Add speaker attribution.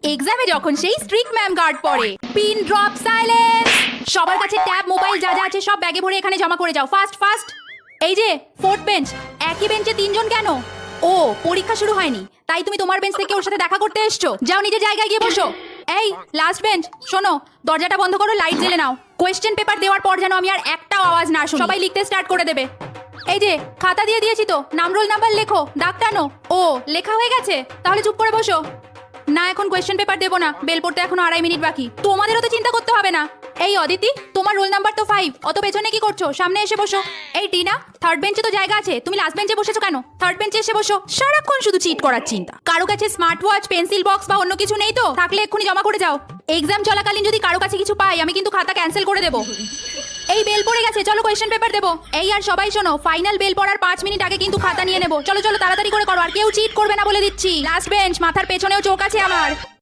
Speaker 1: এক্সামে যখন সেই স্ট্রিক্ট ম্যাম গার্ড পড়ে। Pin drop silence. সবার কাছে ট্যাব মোবাইল যা যা আছে সব ব্যাগে ভরে এখানে জমা করে যাও, ফাস্ট ফাস্ট। এই যে ফোর্থ বেঞ্চ, একই বেঞ্চে তিনজন কেন? ও পরীক্ষা শুরু হয়নি, তাই তুমি তোমার বেঞ্চ থেকে ওর সাথে দেখা করতে এসছো। যাও নিজের জায়গায় গিয়ে বসো। এই লাস্ট বেঞ্চ, শোনো, দরজাটা বন্ধ করো, লাইট জ্বেলে নাও। কোয়েশ্চেন পেপার দেওয়ার পর যেন আমি আর একটাও আওয়াজ না শুনি। সবাই লিখতে স্টার্ট করে দেবে। এই যে খাতা দিয়ে দিয়েছি তো, নাম রোল নাম্বার লেখো, দাগ টানো। ও লেখা হয়ে গেছে, তাহলে চুপ করে বসো। না এখন কোয়েশ্চেন পেপার দেবো না, বেল পড়তে এখনো 2.5 মিনিট বাকি। তোমাদেরও তো চিন্তা করতে হবে না। এই অদিতি, তোমার রোল নাম্বার তো 5, অত পেছনে কি করছো? সামনে এসে বসো। এই টিনা, থার্ড বেঞ্চে তো জায়গা আছে, তুমি লাস্ট বেঞ্চে বসেছো কেন? থার্ড বেঞ্চে এসে বসো। সারাক্ষণ শুধু চিট করার চিন্তা। কারো কাছে স্মার্ট ওয়াচ, পেন্সিল বক্স বা অন্য কিছু নেই তো? থাকলে এক্ষুনি জমা করে যাও। এক্সাম চলাকালীন যদি কারো কাছে কিছু পাই আমি কিন্তু খাতা ক্যান্সেল করে দেবো। এই বেল পড়ে গেছে, চলো কোয়েশ্চেন পেপার দেবো। এই আর সবাই শোনো, ফাইনাল বেল পড়ার 5 মিনিট আগে কিন্তু খাতা নিয়ে নেবো। চলো চলো তাড়াতাড়ি করে করো, আর কেউ চিট করবে না বলে দিচ্ছি। লাস্ট বেঞ্চ, মাথার পেছনেও চোখ আছে আমার।